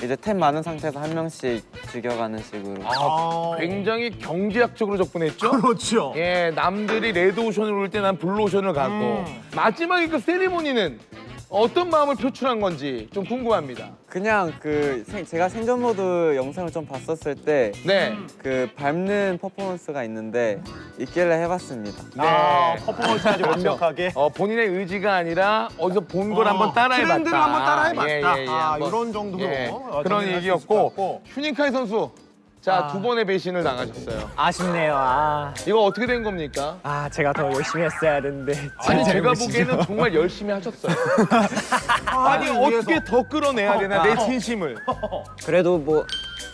[SPEAKER 3] 이제 템 많은 상태에서 한 명씩 죽여가는 식으로.
[SPEAKER 6] 굉장히 경제학적으로 접근했죠.
[SPEAKER 2] 그렇죠.
[SPEAKER 6] 예, 남들이 레드 오션을 올 때 난 블루 오션을 가고 마지막에 그 세리머니는 어떤 마음을 표출한 건지 좀 궁금합니다.
[SPEAKER 3] 그냥 제가 생존 모드 영상을 좀 봤었을 때
[SPEAKER 6] 네.
[SPEAKER 3] 그 밟는 퍼포먼스가 있는데 있길래 해봤습니다.
[SPEAKER 2] 퍼포먼스까지 완벽하게.
[SPEAKER 6] 본인의 의지가 아니라 어디서 본 걸 한번 따라해봤다.
[SPEAKER 2] 트렌드를 한번 따라해봤다.
[SPEAKER 6] 한번.
[SPEAKER 2] 이런 정도로.
[SPEAKER 6] 그런
[SPEAKER 2] 정리할 수 있을 것
[SPEAKER 6] 얘기였고
[SPEAKER 2] 같고.
[SPEAKER 6] 휴닝카이 선수 자, 2번의 배신을 당하셨어요.
[SPEAKER 5] 아쉽네요.
[SPEAKER 6] 이거 어떻게 된 겁니까?
[SPEAKER 5] 제가 더 열심히 했어야 되는데.
[SPEAKER 6] 아니
[SPEAKER 5] 제
[SPEAKER 6] 제가
[SPEAKER 5] 잘못이죠.
[SPEAKER 6] 보기에는 정말 열심히 하셨어요. 아니 어떻게 더 끌어내야 되나 내 진심을.
[SPEAKER 5] 그래도 뭐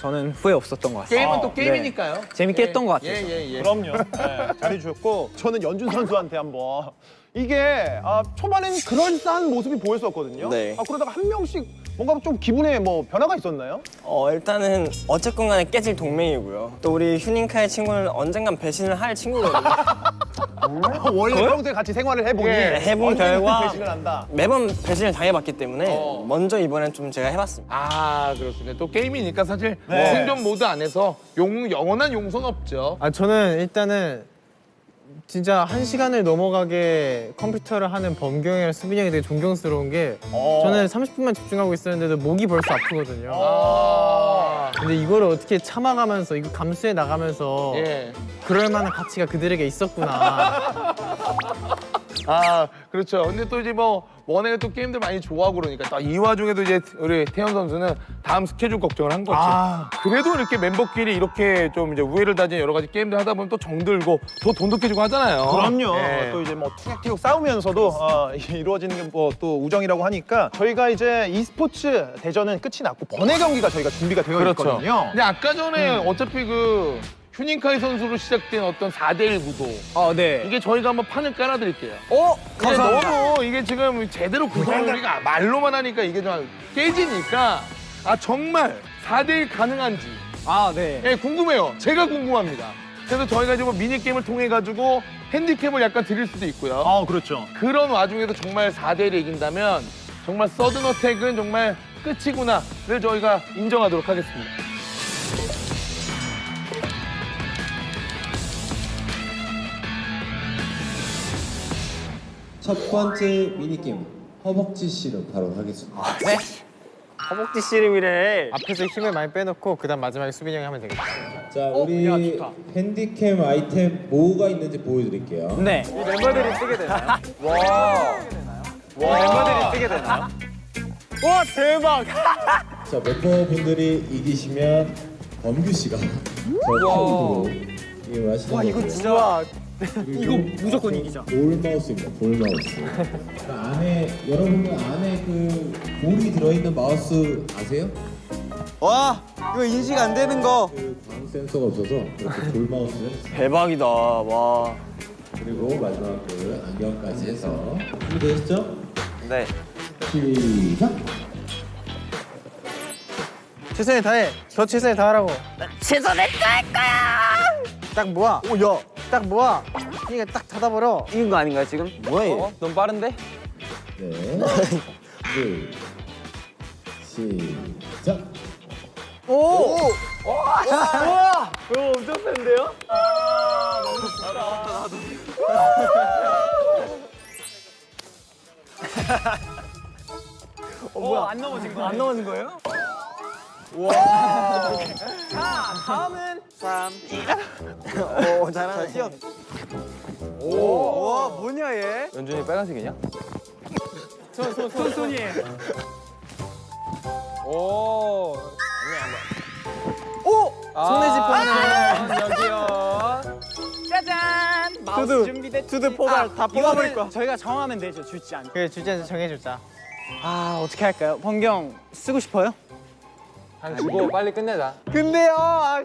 [SPEAKER 5] 저는 후회 없었던 것 같습니다.
[SPEAKER 6] 게임은 또 게임이니까요.
[SPEAKER 5] 재밌게 했던 것 같아요.
[SPEAKER 6] 예.
[SPEAKER 2] 그럼요. 네, 잘해주셨고 저는 연준 선수한테 한번 이게 초반엔 그럴싸한 모습이 보였었거든요.
[SPEAKER 4] 네.
[SPEAKER 2] 그러다가 한 명씩 뭔가 좀 기분에 뭐 변화가 있었나요?
[SPEAKER 4] 일단은 어쨌건 간에 깨질 동맹이고요. 또 우리 휴닝카의 친구는 언젠간 배신을 할 친구거든요.
[SPEAKER 2] 원래 평소에 같이 생활을 해보니
[SPEAKER 4] 해본
[SPEAKER 2] 언제든
[SPEAKER 4] 결과
[SPEAKER 2] 배신을 한다.
[SPEAKER 4] 매번 배신을 당해봤기 때문에 먼저 이번엔 좀 제가 해봤습니다.
[SPEAKER 6] 그렇습니다. 또 게임이니까 사실
[SPEAKER 2] 네.
[SPEAKER 6] 생존 모드 안에서 영원한 용서는 없죠.
[SPEAKER 7] 저는 일단은 진짜 1시간을 넘어가게 컴퓨터를 하는 범규 형이랑 수빈이 형이 되게 존경스러운 게 저는 30분만 집중하고 있었는데도 목이 벌써 아프거든요. 근데 이거를 어떻게 참아가면서 이거 감수해 나가면서
[SPEAKER 6] 예.
[SPEAKER 7] 그럴 만한 가치가 그들에게 있었구나.
[SPEAKER 6] 그렇죠. 근데 또 이제 뭐 워낙에 또 게임들 많이 좋아하고 그러니까 또 이 와중에도 이제 우리 태연 선수는 다음 스케줄 걱정을 한 거죠. 그래도 이렇게 멤버끼리 이렇게 좀 이제 우애를 다진 여러 가지 게임들 하다 보면 또 정들고 더 돈독해지고 하잖아요.
[SPEAKER 2] 그럼요.
[SPEAKER 6] 예.
[SPEAKER 2] 또 이제 뭐 투격투격 싸우면서도 이루어지는 게 뭐 또 우정이라고 하니까 저희가 이제 e스포츠 대전은 끝이 났고 번외 경기가 저희가 준비가 되어
[SPEAKER 6] 그렇죠.
[SPEAKER 2] 있거든요.
[SPEAKER 6] 근데 아까 전에 어차피 그 휴닝카이 선수로 시작된 어떤 4대1 구도
[SPEAKER 5] 네.
[SPEAKER 6] 이게 저희가 한번 판을 깔아드릴게요. 근데
[SPEAKER 5] 감사합니다.
[SPEAKER 6] 너무 이게 지금 제대로 구성을 우리가 말로만 하니까 이게 좀 깨지니까 정말 4대1 가능한지
[SPEAKER 5] 네.
[SPEAKER 6] 예, 궁금해요. 제가 궁금합니다. 그래서 저희가 이제 뭐 미니게임을 통해 가지고 핸디캡을 약간 드릴 수도 있고요.
[SPEAKER 2] 그렇죠.
[SPEAKER 6] 그런 와중에도 정말 4대1을 이긴다면 정말 서든어택은 정말 끝이구나를 저희가 인정하도록 하겠습니다.
[SPEAKER 1] 첫 번째 미니게임 허벅지 씨름 바로 하겠습니다.
[SPEAKER 4] 허벅지 씨름이래.
[SPEAKER 7] 앞에서 힘을 많이 빼놓고 그다음 마지막에 수빈이 형이 하면 되겠다.
[SPEAKER 1] 자, 우리 핸디캠 아이템 뭐가 있는지 보여드릴게요.
[SPEAKER 5] 네. 이 멤버들이 뜨게 되나요? 멤버들이 뜨게 되나요? 와 대박!
[SPEAKER 1] 자, 멤버분들이 이기시면 범규 씨가 저 카운트로 게임을 하시는 거예요.
[SPEAKER 5] 이거 진짜
[SPEAKER 1] 이거
[SPEAKER 5] 무조건 이기자.
[SPEAKER 1] 볼 마우스입니다. 볼 마우스. 그 안에 여러분들 안에 그 볼이 들어있는 마우스 아세요?
[SPEAKER 3] 와 이거 인식 안 되는 거.
[SPEAKER 1] 그 광 센서가 없어서 이렇게 볼 마우스를 했어요.
[SPEAKER 4] 대박이다. 와.
[SPEAKER 1] 그리고 마지막 그 안경까지 해서 준비되셨죠?
[SPEAKER 3] 네.
[SPEAKER 1] 시작!
[SPEAKER 7] 최선을 다해. 더 최선을 다하라고.
[SPEAKER 4] 최선을 다할 거야.
[SPEAKER 7] 딱 모아.
[SPEAKER 4] 야.
[SPEAKER 7] 딱 모아. 이게 딱 닫아버려.
[SPEAKER 4] 이긴 거 아닌가요 지금? 뭐야 얘?
[SPEAKER 3] 너무 빠른데?
[SPEAKER 1] 네. 둘. 시작!
[SPEAKER 5] 오! 우와! 이거 엄청 센데요? 뭐야? 안 넘어진 거예요? 안 넘어진 거예요? 와! 자, 다음은
[SPEAKER 3] 3.
[SPEAKER 4] 오 잘하네.
[SPEAKER 3] 와 뭐냐 얘?
[SPEAKER 6] 연준이 빨간색이냐?
[SPEAKER 5] 손이.
[SPEAKER 3] 오.
[SPEAKER 7] 손에 짚어놓고.
[SPEAKER 3] 여기요.
[SPEAKER 5] 짜잔! 마우스
[SPEAKER 7] 투두.
[SPEAKER 5] 준비됐지?
[SPEAKER 7] 투두 포괄 다 뽑아버릴 거야.
[SPEAKER 5] 저희가 정하면 되죠, 줄지 않게.
[SPEAKER 7] 그래 주제 정해주자.
[SPEAKER 5] 어떻게 할까요? 번경 쓰고 싶어요?
[SPEAKER 3] 주고 빨리 끝내자.
[SPEAKER 7] 근데요,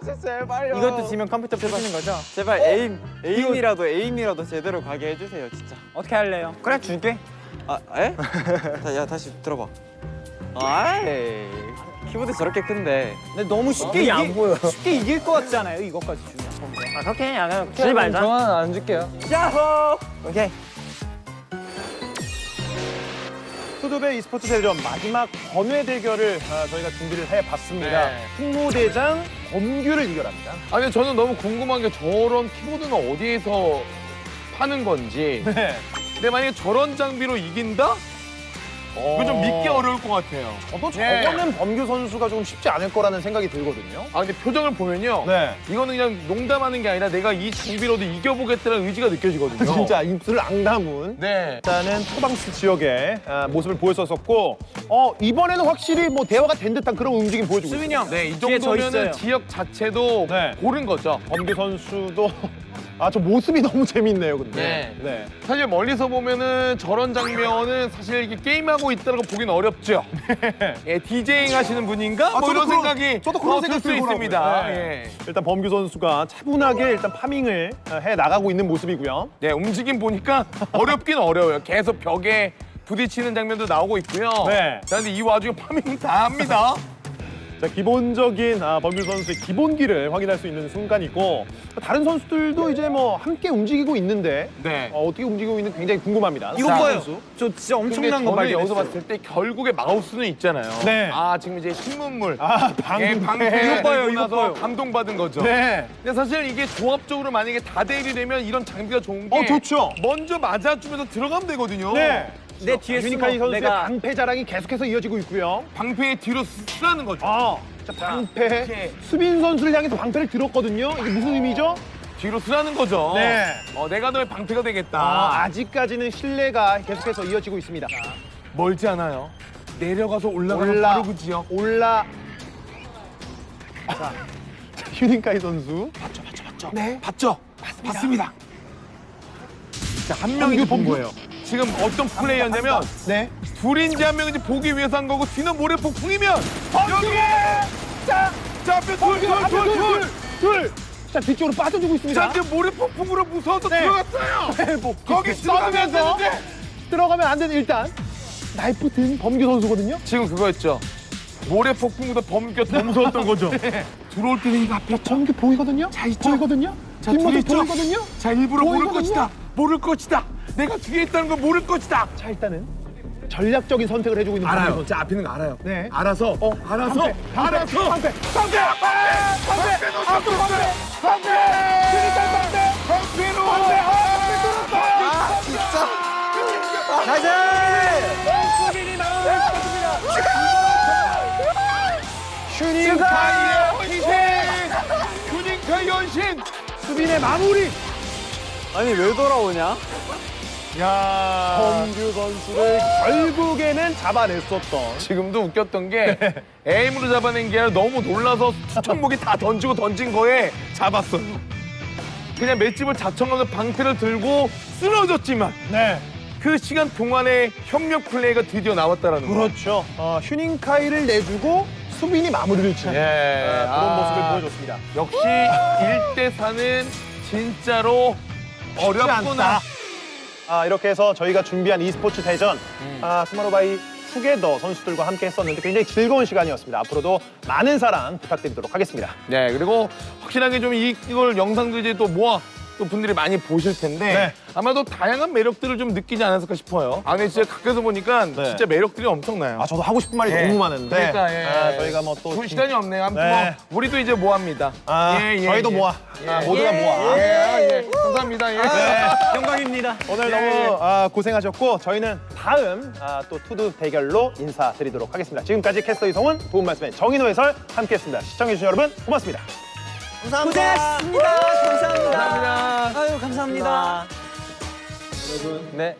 [SPEAKER 7] 진짜 제발요. 이것도 지면 컴퓨터 부수는 거죠?
[SPEAKER 3] 제발 에임이라도 제대로 가게 해주세요 진짜.
[SPEAKER 5] 어떻게 할래요? 그래, 줄게.
[SPEAKER 3] 에? 야 다시 들어봐. 아이 키보드 저렇게 큰데.
[SPEAKER 5] 근데 너무 쉽게 쉽게 이길 것 같지 않아요? 이것까지 주면.
[SPEAKER 4] 그렇게 그냥 주지 말자.
[SPEAKER 3] 저는 안 줄게요.
[SPEAKER 5] 야호! 오케이.
[SPEAKER 2] 투두배 e스포츠 대전 마지막 번외 대결을 저희가 준비를 해봤습니다. 풍무대장 범규를 이겨랍니다.
[SPEAKER 6] 아니 저는 너무 궁금한 게 저런 키보드는 어디에서 파는 건지. 근데 만약에 저런 장비로 이긴다? 그건 좀 믿기 어려울 것 같아요.
[SPEAKER 2] 저도 저거는 범규 선수가 좀 쉽지 않을 거라는 생각이 들거든요.
[SPEAKER 6] 근데 표정을 보면요.
[SPEAKER 2] 네.
[SPEAKER 6] 이거는 그냥 농담하는 게 아니라 내가 이 장비로도 이겨보겠다는 의지가 느껴지거든요.
[SPEAKER 2] 진짜 입술을 앙다문.
[SPEAKER 6] 네.
[SPEAKER 2] 일단은 프랑스 지역의 모습을 보였었고 이번에는 확실히 뭐 대화가 된 듯한 그런 움직임 보여주고
[SPEAKER 5] 수빈이
[SPEAKER 2] 있어요.
[SPEAKER 5] 형,
[SPEAKER 6] 네, 이
[SPEAKER 5] 뒤에 저
[SPEAKER 6] 정도면은
[SPEAKER 5] 있어요.
[SPEAKER 6] 지역 자체도
[SPEAKER 2] 네.
[SPEAKER 6] 고른 거죠.
[SPEAKER 2] 범규 선수도 저 모습이 너무 재밌네요, 근데.
[SPEAKER 6] 네. 사실 멀리서 보면은 저런 장면은 사실 이게 게임하고 있다는 거 보기는 어렵죠. 예, 디제잉 하시는 분인가? 뭐 이런 생각이
[SPEAKER 2] 저도 그런
[SPEAKER 6] 들
[SPEAKER 2] 생각
[SPEAKER 6] 수
[SPEAKER 2] 들더라고요.
[SPEAKER 6] 있습니다.
[SPEAKER 2] 네.
[SPEAKER 6] 예.
[SPEAKER 2] 일단 범규 선수가 차분하게 일단 파밍을 해 나가고 있는 모습이고요.
[SPEAKER 6] 네, 움직임 보니까 어렵긴 어려워요. 계속 벽에 부딪히는 장면도 나오고 있고요.
[SPEAKER 2] 네.
[SPEAKER 6] 자, 근데 이 와중에 파밍 다 합니다.
[SPEAKER 2] 자, 기본적인 범규 선수의 기본기를 확인할 수 있는 순간이고 다른 선수들도 이제 뭐 함께 움직이고 있는데
[SPEAKER 6] 네.
[SPEAKER 2] 어떻게 움직이고 있는지 굉장히 궁금합니다.
[SPEAKER 5] 이거
[SPEAKER 2] 자,
[SPEAKER 5] 봐요.
[SPEAKER 2] 선수.
[SPEAKER 5] 저 진짜
[SPEAKER 6] 근데
[SPEAKER 5] 엄청난 거
[SPEAKER 6] 저는 여기서
[SPEAKER 5] 발견했어요.
[SPEAKER 6] 봤을 때 결국에 마우스는 있잖아요.
[SPEAKER 2] 네.
[SPEAKER 6] 지금 이제 신문물.
[SPEAKER 2] 방금
[SPEAKER 6] 방패
[SPEAKER 5] 이거 봐요,
[SPEAKER 6] 들고
[SPEAKER 5] 이거
[SPEAKER 6] 나서
[SPEAKER 5] 봐요.
[SPEAKER 6] 감동받은 거죠.
[SPEAKER 2] 네.
[SPEAKER 6] 근데 사실 이게 조합적으로 만약에 다대일이 되면 이런 장비가 좋은 게
[SPEAKER 2] 좋죠.
[SPEAKER 6] 먼저 맞아주면서 들어가면 되거든요.
[SPEAKER 2] 네.
[SPEAKER 5] 내 뒤에
[SPEAKER 2] 유니카이
[SPEAKER 5] 숨어.
[SPEAKER 2] 선수의
[SPEAKER 5] 내가
[SPEAKER 2] 방패 자랑이 계속해서 이어지고 있고요.
[SPEAKER 6] 방패의 뒤로 쓰라는 거죠.
[SPEAKER 2] 자, 방패.
[SPEAKER 6] 이렇게.
[SPEAKER 2] 수빈 선수를 향해서 방패를 들었거든요. 이게 무슨 의미죠?
[SPEAKER 6] 뒤로 쓰라는 거죠.
[SPEAKER 2] 네.
[SPEAKER 6] 내가 너의 방패가 되겠다.
[SPEAKER 2] 아직까지는 신뢰가 계속해서 이어지고 있습니다.
[SPEAKER 6] 멀지 않아요. 내려가서 올라가면
[SPEAKER 2] 올라.
[SPEAKER 6] 바로 그 지역.
[SPEAKER 2] 자, 유니카이 선수.
[SPEAKER 6] 네. 봤죠? 봤습니다. 자, 한 명이 본 거예요. 지금 어떤 플레이였냐면
[SPEAKER 2] 네.
[SPEAKER 6] 둘인지 한 명인지 보기 위해서 한 거고 뒤는 모래폭풍이면 여기! 자, 앞에
[SPEAKER 2] 둘. 자, 뒤쪽으로 빠져주고 있습니다.
[SPEAKER 6] 자, 이제 모래폭풍으로 무서워서
[SPEAKER 2] 네.
[SPEAKER 6] 들어갔어요.
[SPEAKER 2] 네, 뭐
[SPEAKER 6] 거기 들어가면 안 되는데.
[SPEAKER 2] 들어가면 안 되는 일단 나이프 든 범규 선수거든요.
[SPEAKER 6] 지금 그거였죠. 모래 폭풍보다 범규가 더 무서웠던 거죠. 들어올 때는 이거 앞에
[SPEAKER 2] 범규 보이거든요?
[SPEAKER 6] 자 있죠.
[SPEAKER 2] 보이거든요?
[SPEAKER 6] 자
[SPEAKER 2] 뒷모습
[SPEAKER 6] 뒤에 있죠.
[SPEAKER 2] 보이거든요?
[SPEAKER 6] 자 일부러 모를
[SPEAKER 2] 보이거든요?
[SPEAKER 6] 것이다. 모를 것이다. 내가 뒤에 있다는 걸 모를 것이다.
[SPEAKER 2] 자, 일단은 전략적인 선택을 해주고 있는
[SPEAKER 6] 알아요.
[SPEAKER 2] 범규
[SPEAKER 6] 자 앞에 있는 거 알아요.
[SPEAKER 2] 네.
[SPEAKER 6] 알아서. 알아서.
[SPEAKER 2] 방패,
[SPEAKER 6] 알아서.
[SPEAKER 2] 방패.
[SPEAKER 6] 방패. 슈닝카이의 희생! 슈닝카이 연신!
[SPEAKER 2] 수빈의 마무리!
[SPEAKER 3] 아니 왜 돌아오냐?
[SPEAKER 6] 야
[SPEAKER 2] 범규 선수를 결국에는 잡아냈었던.
[SPEAKER 6] 지금도 웃겼던 게 에임으로 잡아낸 게 아니라 너무 놀라서 수천목이 다 던지고 던진 거에 잡았어요. 그냥 맷집을 자청하면서 방패를 들고 쓰러졌지만
[SPEAKER 2] 네.
[SPEAKER 6] 그 시간 동안에 협력 플레이가 드디어 나왔다라는 거.
[SPEAKER 2] 그렇죠. 휴닝카이를 내주고 수빈이 마무리를 지는 그런 모습을 보여줬습니다.
[SPEAKER 6] 역시 1대4는 진짜로 어렵구나.
[SPEAKER 2] 이렇게 해서 저희가 준비한 e스포츠 대전 투모로우바이 투게더 선수들과 함께 했었는데 굉장히 즐거운 시간이었습니다. 앞으로도 많은 사랑 부탁드리도록 하겠습니다.
[SPEAKER 6] 네, 그리고 확실하게 좀 이걸 영상도 이제 또 모아 또 분들이 많이 보실 텐데
[SPEAKER 2] 네.
[SPEAKER 6] 아마도 다양한 매력들을 좀 느끼지 않았을까 싶어요. 근데 진짜 가까이서 보니까 진짜 매력들이 엄청나요.
[SPEAKER 2] 저도 하고 싶은 말이
[SPEAKER 6] 예.
[SPEAKER 2] 너무 많은데
[SPEAKER 6] 그러니까 예.
[SPEAKER 2] 저희가 뭐 또
[SPEAKER 6] 볼 시간이 없네요. 아무튼
[SPEAKER 2] 네.
[SPEAKER 6] 뭐 우리도 이제 모아입니다.
[SPEAKER 2] 저희도 모아. 모두가 모아.
[SPEAKER 6] 예. 감사합니다. 예.
[SPEAKER 5] 영광입니다.
[SPEAKER 2] 오늘 너무 고생하셨고 저희는 다음 또 투두 대결로 인사드리도록 하겠습니다. 지금까지 캐스터 이성훈, 도움 말씀의 정인호 해설 함께했습니다. 시청해주신 여러분 고맙습니다.
[SPEAKER 5] 고생하셨습니다. 감사합니다.
[SPEAKER 6] 감사합니다.
[SPEAKER 5] 아유 감사합니다.
[SPEAKER 1] 여러분
[SPEAKER 4] 네.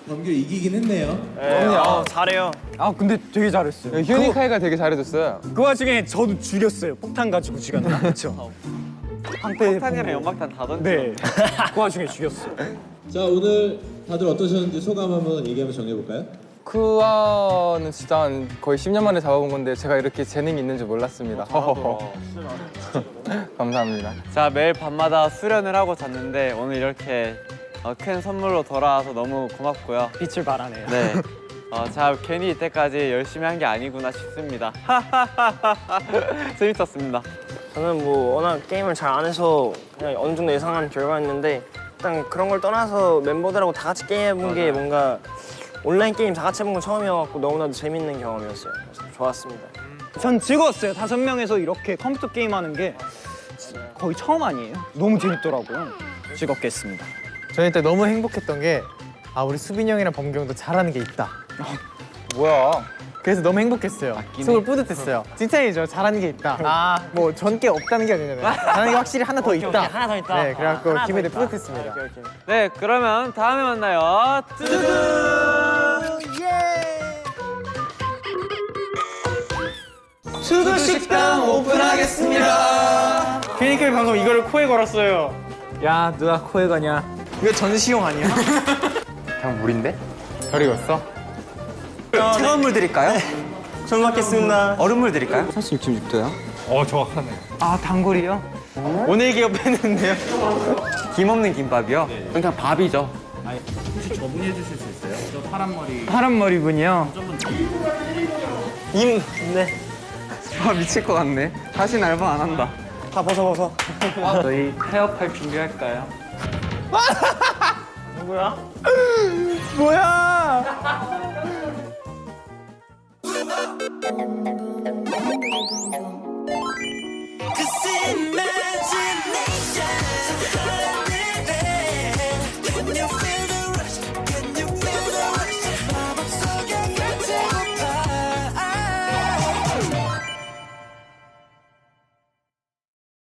[SPEAKER 1] 범규 이기긴 했네요.
[SPEAKER 4] 잘해요.
[SPEAKER 5] 아 근데 되게 잘했어요.
[SPEAKER 3] 휴닝카이가 되게 잘해줬어요.
[SPEAKER 5] 그 와중에 저도 죽였어요. 폭탄 가지고 죽였나? 그렇죠.
[SPEAKER 3] 폭탄이랑 연막탄 다 던져.
[SPEAKER 5] 네. 그 와중에 죽였어요.
[SPEAKER 1] 자 오늘 다들 어떠셨는지 소감 한번 얘기하면서 정해볼까요?
[SPEAKER 8] 쿠아는 진짜 한 거의 10년 만에 잡아본 건데 제가 이렇게 재능이 있는 줄 몰랐습니다. 감사합니다.
[SPEAKER 3] 자 매일 밤마다 수련을 하고 잤는데 오늘 이렇게 큰 선물로 돌아와서 너무 고맙고요.
[SPEAKER 5] 빛을 발하네요.
[SPEAKER 3] 네. 자 괜히 이때까지 열심히 한 게 아니구나 싶습니다. 재밌었습니다.
[SPEAKER 4] 저는 뭐 워낙 게임을 잘 안 해서 그냥 어느 정도 예상한 결과였는데 일단 그런 걸 떠나서 멤버들하고 다 같이 게임해본 게 뭔가 온라인 게임 다 같이 해본 건 처음이어서 너무나도 재밌는 경험이었어요. 그래서 좋았습니다.
[SPEAKER 5] 전 즐거웠어요. 5명에서 이렇게 컴퓨터 게임하는 게 거의 처음 아니에요? 너무 재밌더라고요. 즐겁게 했습니다.
[SPEAKER 7] 저희 때 너무 행복했던 게 우리 수빈이 형이랑 범규 형도 잘하는 게 있다.
[SPEAKER 8] 뭐야?
[SPEAKER 7] 그래서 너무 행복했어요. 속을 뿌듯했어요. 칭찬이죠. 잘하는 게 있다. 뭐 전 게 없다는 게 아니잖아요. 잘하는 게 확실히 하나 더 있다.
[SPEAKER 4] 하나 더 있다.
[SPEAKER 7] 네, 그래갖고
[SPEAKER 4] 하나 더
[SPEAKER 7] 기분이
[SPEAKER 4] 있다.
[SPEAKER 7] 뿌듯했습니다.
[SPEAKER 3] 네 그러면 다음에 만나요.
[SPEAKER 5] 수도 식당 오픈하겠습니다. 휴닝카이 방금 이거를 코에 걸었어요. 야 누가 코에 거냐?
[SPEAKER 7] 이거 전시용 아니야?
[SPEAKER 8] 그냥 물인데?
[SPEAKER 3] 별 익었어?
[SPEAKER 4] 차가운 물 드릴까요? 잘 먹겠습니다.
[SPEAKER 3] 얼음물 드릴까요?
[SPEAKER 8] 46도야?
[SPEAKER 5] 아 단골이요?
[SPEAKER 3] 오늘 기업했는데요. 김 없는 김밥이요? 그냥 밥이죠.
[SPEAKER 5] 파란 머리 분이요.
[SPEAKER 4] 네.
[SPEAKER 3] 미칠 것 같네. 다신 알바 안 한다.
[SPEAKER 4] 다 벗어.
[SPEAKER 3] 저희 헤어팔 준비할까요?
[SPEAKER 4] 누구야?
[SPEAKER 5] 뭐야?